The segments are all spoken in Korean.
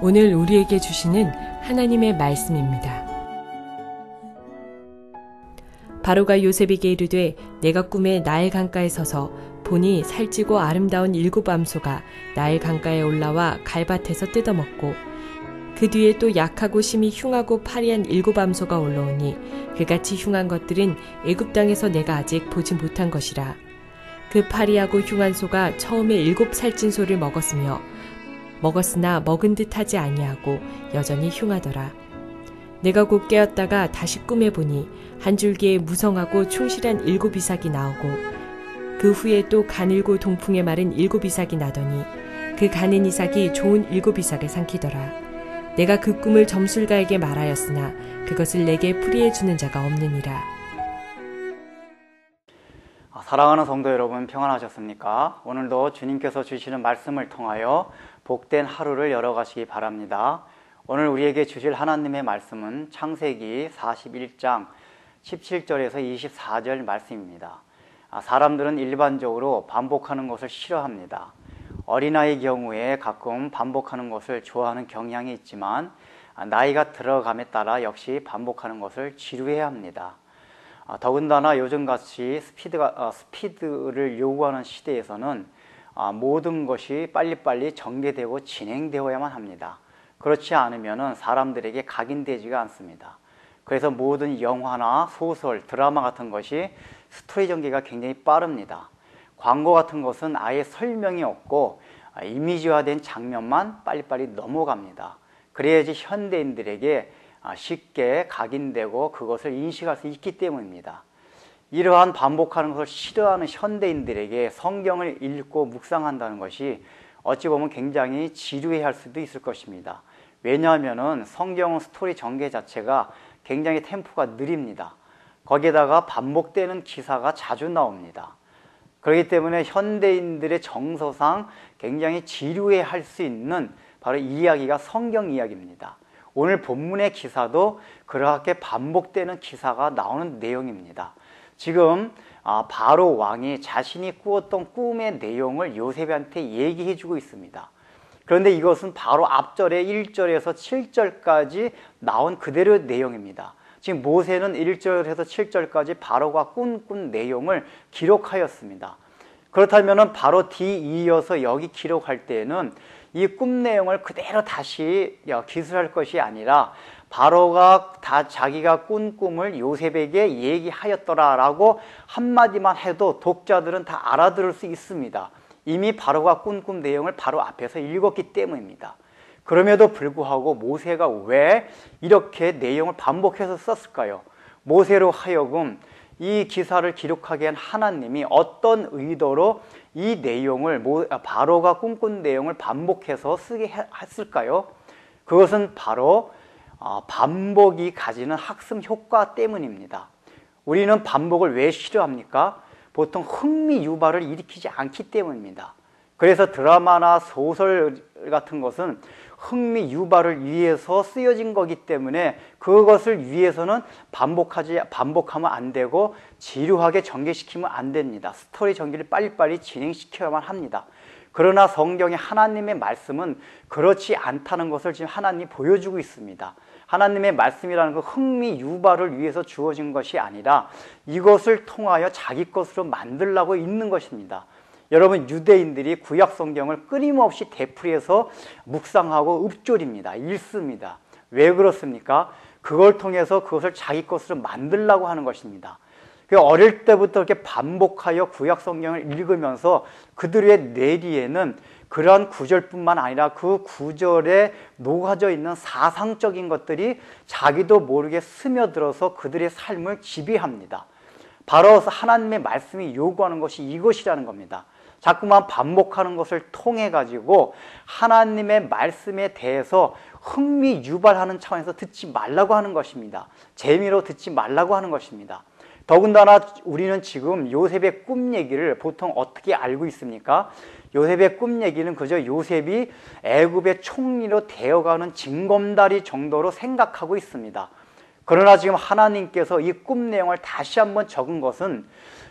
오늘 우리에게 주시는 하나님의 말씀입니다. 바로가 요셉에게 이르되 내가 꿈에 나일 강가에 서서 보니 살찌고 아름다운 7 암소가 나일 강가에 올라와 갈밭에서 뜯어먹고 그 뒤에 또 약하고 심히 흉하고 파리한 7 암소가 올라오니 그같이 흉한 것들은 애굽 땅에서 내가 아직 보지 못한 것이라. 그 파리하고 흉한 소가 처음에 7 살찐 소를 먹었으나 먹은 듯 하지 아니하고 여전히 흉하더라. 내가 곧 깨었다가 다시 꿈에 보니 한 줄기에 무성하고 충실한 7 이삭이 나오고 그 후에 또 가늘고 동풍에 마른 7 이삭이 나더니 그 가는 이삭이 좋은 7 이삭을 삼키더라. 내가 그 꿈을 점술가에게 말하였으나 그것을 내게 풀이해 주는 자가 없느니라. 사랑하는 성도 여러분, 평안하셨습니까? 오늘도 주님께서 주시는 말씀을 통하여 복된 하루를 열어가시기 바랍니다. 오늘 우리에게 주실 하나님의 말씀은 창세기 41장 17절에서 24절 말씀입니다. 사람들은 일반적으로 반복하는 것을 싫어합니다. 어린아이의 경우에 가끔 반복하는 것을 좋아하는 경향이 있지만 나이가 들어감에 따라 역시 반복하는 것을 지루해야 합니다. 더군다나 요즘같이 스피드를 요구하는 시대에서는 모든 것이 빨리빨리 전개되고 진행되어야만 합니다. 그렇지 않으면 사람들에게 각인되지가 않습니다. 그래서 모든 영화나 소설, 드라마 같은 것이 스토리 전개가 굉장히 빠릅니다. 광고 같은 것은 아예 설명이 없고 이미지화된 장면만 빨리빨리 넘어갑니다. 그래야지 현대인들에게 쉽게 각인되고 그것을 인식할 수 있기 때문입니다. 이러한 반복하는 것을 싫어하는 현대인들에게 성경을 읽고 묵상한다는 것이 어찌 보면 굉장히 지루해할 수도 있을 것입니다. 왜냐하면 성경은 스토리 전개 자체가 굉장히 템포가 느립니다. 거기에다가 반복되는 기사가 자주 나옵니다. 그렇기 때문에 현대인들의 정서상 굉장히 지루해할 수 있는 바로 이 이야기가 성경 이야기입니다. 오늘 본문의 기사도 그렇게 반복되는 기사가 나오는 내용입니다. 지금 바로 왕이 자신이 꾸었던 꿈의 내용을 요셉한테 얘기해 주고 있습니다. 그런데 이것은 바로 앞절에 1절에서 7절까지 나온 그대로의 내용입니다. 지금 모세는 1절에서 7절까지 바로가 꾼 내용을 기록하였습니다. 그렇다면 바로 뒤 이어서 여기 기록할 때에는 이 꿈 내용을 그대로 다시 기술할 것이 아니라 바로가 다 자기가 꾼 꿈을 요셉에게 얘기하였더라라고 한마디만 해도 독자들은 다 알아들을 수 있습니다. 이미 바로가 꾼 꿈 내용을 바로 앞에서 읽었기 때문입니다. 그럼에도 불구하고 모세가 왜 이렇게 내용을 반복해서 썼을까요? 모세로 하여금 이 기사를 기록하게 한 하나님이 어떤 의도로 이 내용을 바로가 꿈꾼 내용을 반복해서 쓰게 했을까요? 그것은 바로 반복이 가지는 학습 효과 때문입니다. 우리는 반복을 왜 싫어합니까? 보통 흥미 유발을 일으키지 않기 때문입니다. 그래서 드라마나 소설 같은 것은 흥미 유발을 위해서 쓰여진 거기 때문에 그것을 위해서는 반복하면 안 되고 지루하게 전개시키면 안 됩니다. 스토리 전개를 빨리빨리 진행시켜야만 합니다. 그러나 성경의 하나님의 말씀은 그렇지 않다는 것을 지금 하나님이 보여주고 있습니다. 하나님의 말씀이라는 건 흥미 유발을 위해서 주어진 것이 아니라 이것을 통하여 자기 것으로 만들려고 있는 것입니다. 여러분, 유대인들이 구약 성경을 끊임없이 되풀이해서 묵상하고 읊조립니다. 읽습니다. 왜 그렇습니까? 그걸 통해서 그것을 자기 것으로 만들려고 하는 것입니다. 어릴 때부터 이렇게 반복하여 구약 성경을 읽으면서 그들의 뇌리에는 그러한 구절뿐만 아니라 그 구절에 녹아져 있는 사상적인 것들이 자기도 모르게 스며들어서 그들의 삶을 지배합니다. 바로 하나님의 말씀이 요구하는 것이 이것이라는 겁니다. 자꾸만 반복하는 것을 통해 가지고 하나님의 말씀에 대해서 흥미 유발하는 차원에서 듣지 말라고 하는 것입니다. 재미로 듣지 말라고 하는 것입니다. 더군다나 우리는 지금 요셉의 꿈 얘기를 보통 어떻게 알고 있습니까? 요셉의 꿈 얘기는 그저 요셉이 애굽의 총리로 되어가는 징검다리 정도로 생각하고 있습니다. 그러나 지금 하나님께서 이 꿈 내용을 다시 한번 적은 것은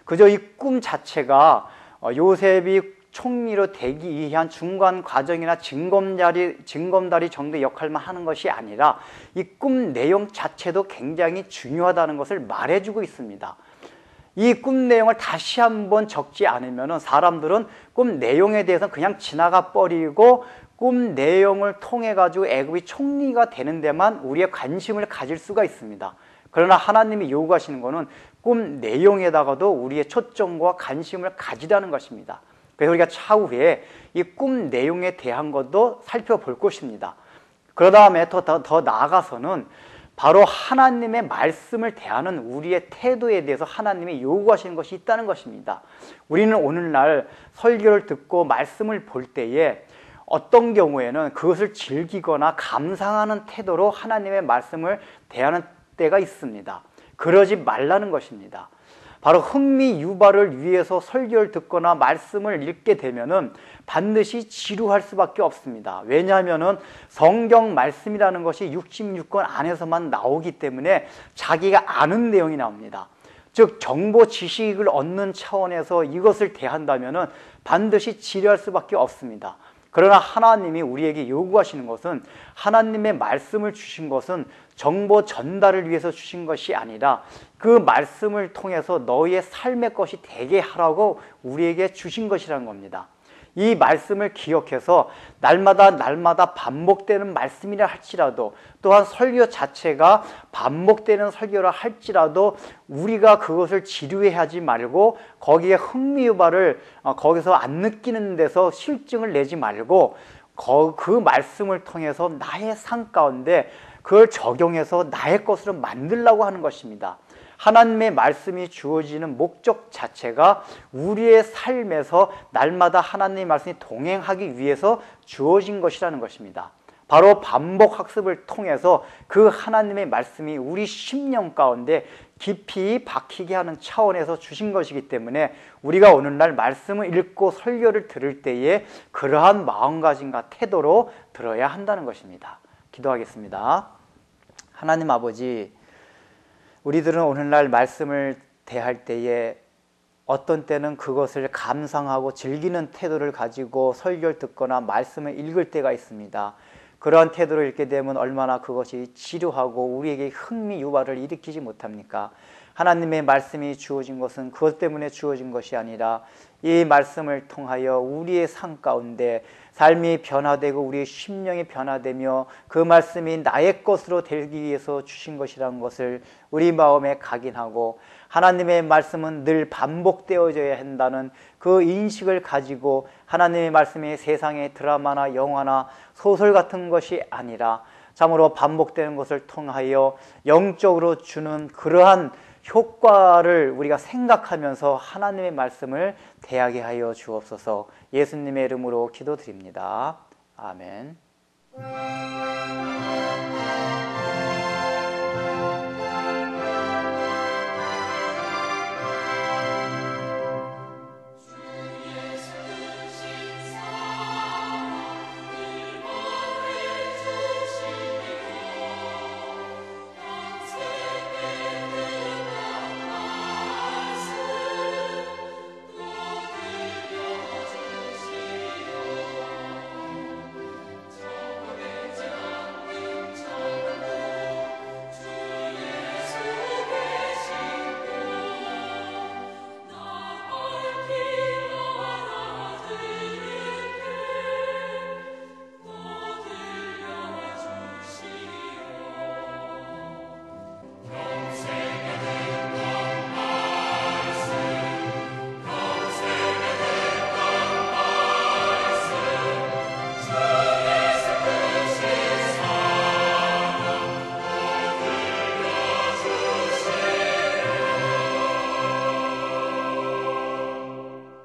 그저 이 꿈 자체가 요셉이 총리로 되기 위한 중간 과정이나 징검다리 정도의 역할만 하는 것이 아니라 이 꿈 내용 자체도 굉장히 중요하다는 것을 말해주고 있습니다. 이 꿈 내용을 다시 한번 적지 않으면 사람들은 꿈 내용에 대해서 그냥 지나가 버리고 꿈 내용을 통해 가지고 애굽이 총리가 되는 데만 우리의 관심을 가질 수가 있습니다. 그러나 하나님이 요구하시는 것은 꿈 내용에다가도 우리의 초점과 관심을 가지라는 것입니다. 그래서 우리가 차후에 이 꿈 내용에 대한 것도 살펴볼 것입니다. 그 다음에 더 나아가서는 바로 하나님의 말씀을 대하는 우리의 태도에 대해서 하나님이 요구하시는 것이 있다는 것입니다. 우리는 오늘날 설교를 듣고 말씀을 볼 때에 어떤 경우에는 그것을 즐기거나 감상하는 태도로 하나님의 말씀을 대하는 때가 있습니다. 그러지 말라는 것입니다. 바로 흥미 유발을 위해서 설교를 듣거나 말씀을 읽게 되면은 반드시 지루할 수밖에 없습니다. 왜냐하면은 성경 말씀이라는 것이 66권 안에서만 나오기 때문에 자기가 아는 내용이 나옵니다. 즉 정보 지식을 얻는 차원에서 이것을 대한다면은 반드시 지루할 수밖에 없습니다. 그러나 하나님이 우리에게 요구하시는 것은 하나님의 말씀을 주신 것은 정보 전달을 위해서 주신 것이 아니라 그 말씀을 통해서 너희의 삶의 것이 되게 하라고 우리에게 주신 것이라는 겁니다. 이 말씀을 기억해서 날마다 반복되는 말씀이라 할지라도 또한 설교 자체가 반복되는 설교라 할지라도 우리가 그것을 지루해하지 말고 거기에 흥미유발을 거기서 안 느끼는 데서 실증을 내지 말고 그 말씀을 통해서 나의 삶 가운데 그걸 적용해서 나의 것으로 만들려고 하는 것입니다. 하나님의 말씀이 주어지는 목적 자체가 우리의 삶에서 날마다 하나님의 말씀이 동행하기 위해서 주어진 것이라는 것입니다. 바로 반복 학습을 통해서 그 하나님의 말씀이 우리 심령 가운데 깊이 박히게 하는 차원에서 주신 것이기 때문에 우리가 오늘날 말씀을 읽고 설교를 들을 때에 그러한 마음가짐과 태도로 들어야 한다는 것입니다. 기도하겠습니다. 하나님 아버지, 우리들은 오늘날 말씀을 대할 때에 어떤 때는 그것을 감상하고 즐기는 태도를 가지고 설교를 듣거나 말씀을 읽을 때가 있습니다. 그러한 태도를 읽게 되면 얼마나 그것이 지루하고 우리에게 흥미 유발을 일으키지 못합니까? 하나님의 말씀이 주어진 것은 그것 때문에 주어진 것이 아니라 이 말씀을 통하여 우리의 삶 가운데 삶이 변화되고 우리의 심령이 변화되며 그 말씀이 나의 것으로 되기 위해서 주신 것이라는 것을 우리 마음에 각인하고 하나님의 말씀은 늘 반복되어져야 한다는 그 인식을 가지고 하나님의 말씀이 세상의 드라마나 영화나 소설 같은 것이 아니라 참으로 반복되는 것을 통하여 영적으로 주는 그러한 효과를 우리가 생각하면서 하나님의 말씀을 대하게 하여 주옵소서. 예수님의 이름으로 기도드립니다. 아멘.